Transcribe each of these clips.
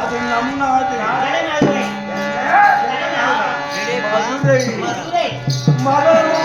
அது நம் நாடு மதுரை மலரும்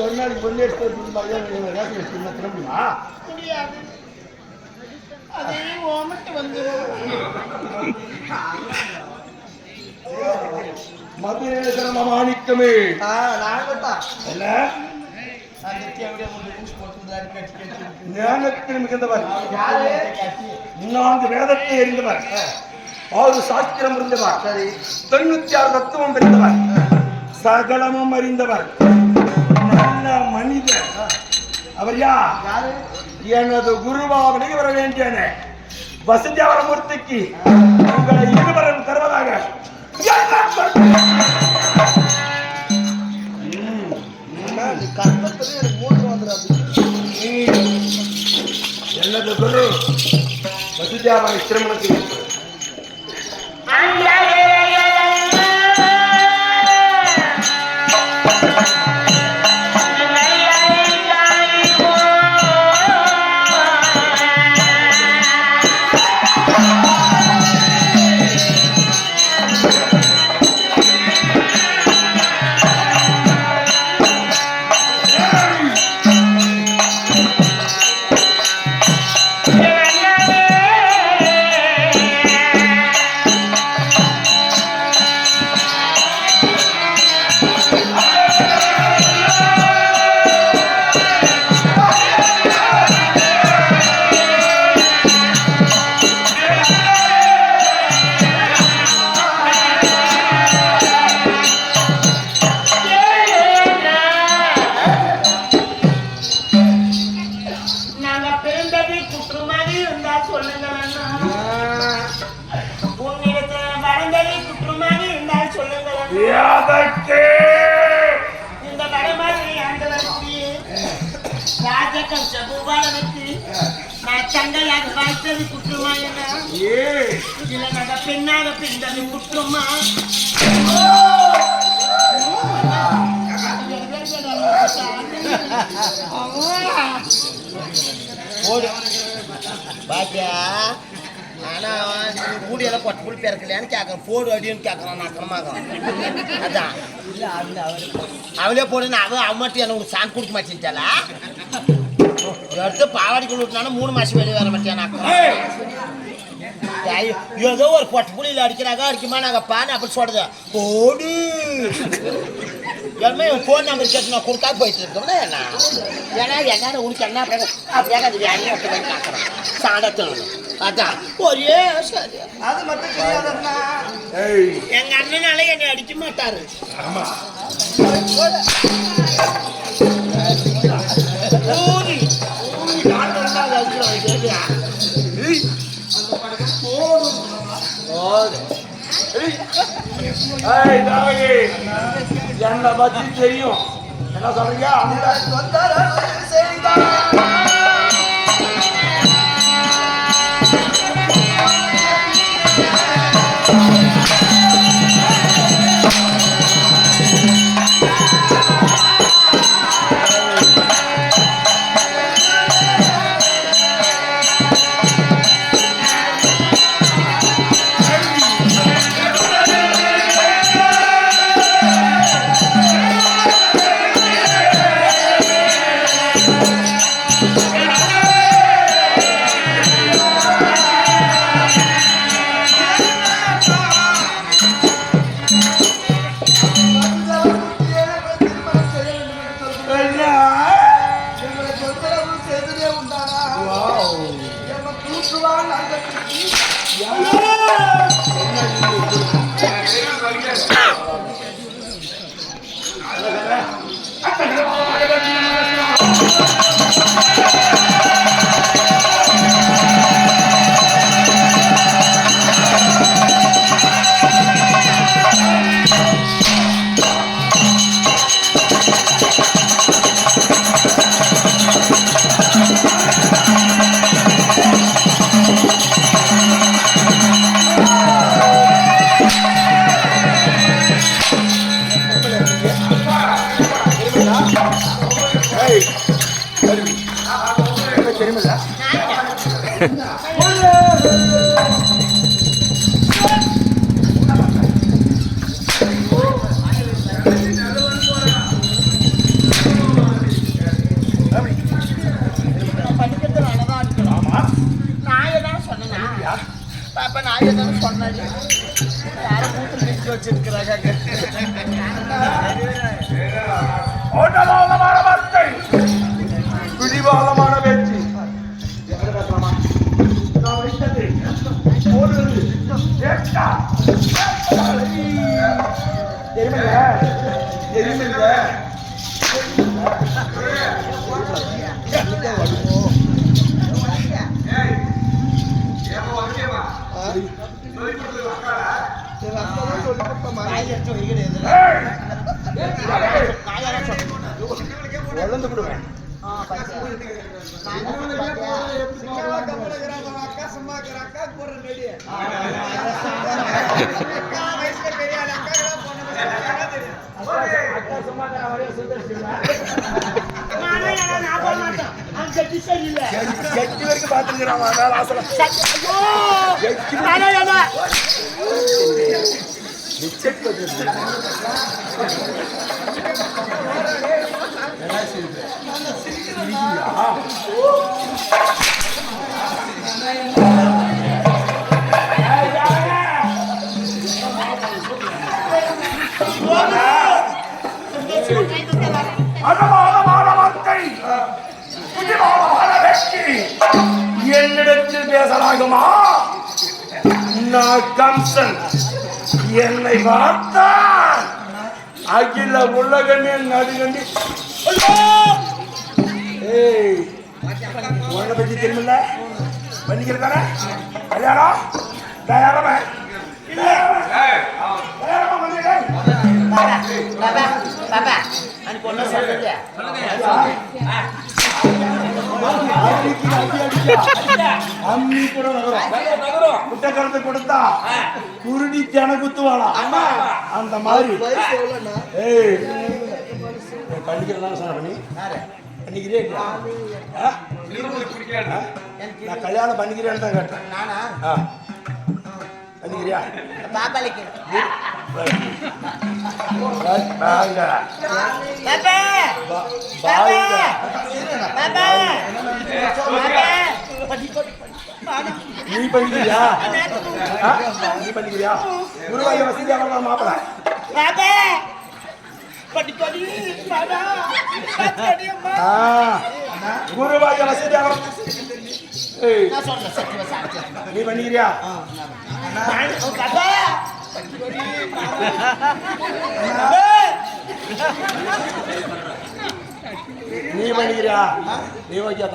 ஒரு நாளைக்கு பொண்ணு திரும்புமா முடியாது. அதே ஓமட்டு வந்து மதுரை மாணிக்கமே ஞானத்தில் மிகுந்தவர், 4 வேதத்தை அறிந்தவர், 6 சாஸ்திரம் இருந்தவர், 96 தத்துவம் அறிந்தவர், சகலமும் அறிந்தவர், நல்ல மனிதர். அவர் யார்? எனது குருவாவனை வர வேண்டியன வசுதேவரமூர்த்திக்கு உங்களை இருவரும் தருவதாக எனது குரு வசுதேவரை திருமணத்தில் இந்த வடமாதிரி ஆண்டவருக்கு ராஜகம்ச பூபாலனுக்கு நான் தங்கையாக வாய்த்தது குற்றமா என்ன? இல்ல நாங்க பெண்ணாக பிறந்தது குற்றமா? பாத்தியா? ஆனா கூடியெல்லாம் கொட்டை புளி பிறக்கலையான்னு கேட்கறேன். போடு அடின்னு கேட்கறான். நக்கணமாகறான். அதான் அவளே போடுன்னு அவன் மட்டும் என்ன உங்களுக்கு சாங் கொடுக்க மாட்டேன்ட்டாளா? எடுத்து பாவாடிக்குள்ள விட்டுனாலும் 3 மாசம் வெளியே வர மாட்டேன். ஏதோ ஒரு கொட்டை புளியில் அடிக்கிறாங்க, அடிக்குமா நாங்கள் பான்னு அப்படி சொல்றது. போடு எல்லாமே ஃபோன் நம்பர் கேட்டு நான் கொடுத்தா போயிட்டு இருக்கோம்னா என்ன? ஏன்னா என்ன உனக்கு என்ன அப்படியே அது வேலையை அப்படி பார்க்குறேன். சாடத்தில் அதான் ஒரே சரி. அது மட்டும் தெரியாதுன்னா எங்க அண்ணனால என்னை அடிக்க மாட்டாரு. என்ன பத்தி தெரியும். என்ன சொல்றீங்க? படிக்கிறது நல்லதா இருக்கணும். நான் ஏதாவது சொன்னேனா? பாப்பா நான் ஏதாவது சொன்னேன். யாரும் கூட்டு நிறுத்தி வச்சிருக்கிறாங்க. ஓட்டமான வார்த்தை, பிடிவாதமான பேச்சு. நான் வைத்தது ஒரு கேட்டா. எருமைங்க, எருமைங்க. வளர்ந்து விடுவேன். வரைக்கும் பாத்துக்கிறான். என்னிடத்தில் பேசலாகுமா? நான் கம்சன். என்னை பார்த்தான் அகில உலகமே நடுகண்டி. ஏய், உன்னை பத்தி தெரியுமில்ல? பண்ணிக்கிறதானே கல்யாணம்? தயாரமா? அம்மி கூட நகரும். முட்டை கருத்து கொடுத்தா குருடி தின குத்துவாளா? அந்த மாதிரி. ஏய், பண்ணிக்கிறதா சொன்ன பண்ணி பண்ணிக்கிறே இல்லையா? நான் கல்யாணம் பண்ணிக்கிறேன்னு தான் கேட்டேன். பண்ணிக்கிறியா? பாப்பாலைக்கு நீ பண்ணிக்கிறியா? நீ பண்ணிக்கிறியா? குருவாய வசதி அவங்க மாப்பிள குருவாய வசதி அவங்க. நீ பண்ணிக்கிறியா? நீ பண்ணிக்கிறியா? நீ வைக்காத.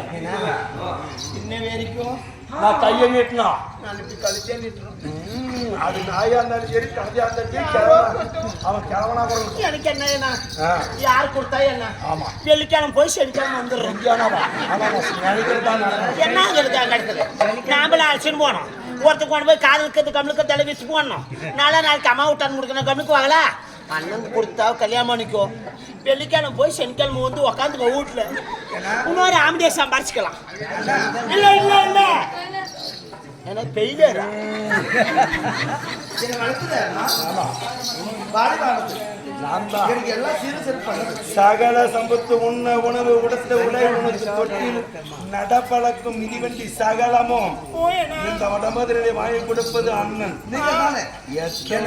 இன்ன வரைக்கும் நான் கையை நீட்டினா நான் இப்படி கழிச்சே நீட்டுறோம். அது நாயா இருந்தாலும் சரி, கடையா இருந்தாலும் சரி, அவன் கிழவனா கூட. எனக்கு என்ன யாரு கொடுத்தா என்ன? ஆமா, வெள்ளிக்கிழமை போய் சனிக்கிழமை வந்துடுறோம். என்ன கிடைக்குது? நாமளும் அழைச்சின்னு போனோம். ஒருத்தர் கொண்டு போய் காதலுக்கு கம்முக்கு தலை வச்சு போடணும். நாளைக்கு அம்மா விட்டான்னு கொடுக்கணும். கம்முக்கு வாங்கலா அண்ணன் கொடுத்தா கல்யாணம் பண்ணிக்கோ. வெள்ளிக்கிழமை போய் சனிக்கிழமை வந்து உக்காந்துக்கோ வீட்டுல. இன்னொரு ஆம்படியை சம்பாரிச்சுக்கலாம். இல்ல இல்ல இல்ல ஏன்னா பெய்தா சகல சம்பத்து உண்ண உணவு உடத்த உடை உணர்ச்சி தொட்டில் நடப்பழக்கும் மிதிவண்டி சகலமும் இந்த வடமதுரை வாங்கி கொடுப்பது அண்ணன்.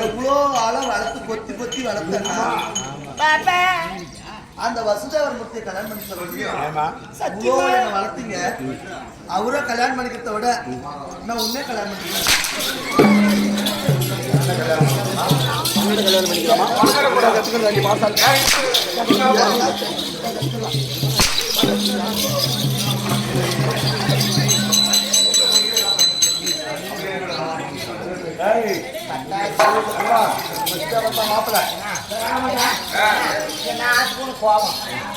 எவ்வளோ ஆளை வளர்த்து கொத்தி கொத்தி வளர்த்தா அந்த வசுதேவர் மூர்த்தியை கல்யாணம் பண்ணி சொல்றீங்க. வளர்த்தீங்க. அவரை கல்யாணம் பண்ணிக்கிறத விட நான் உன்னே கல்யாணம் பண்ணிக்கிறேன். கோபம்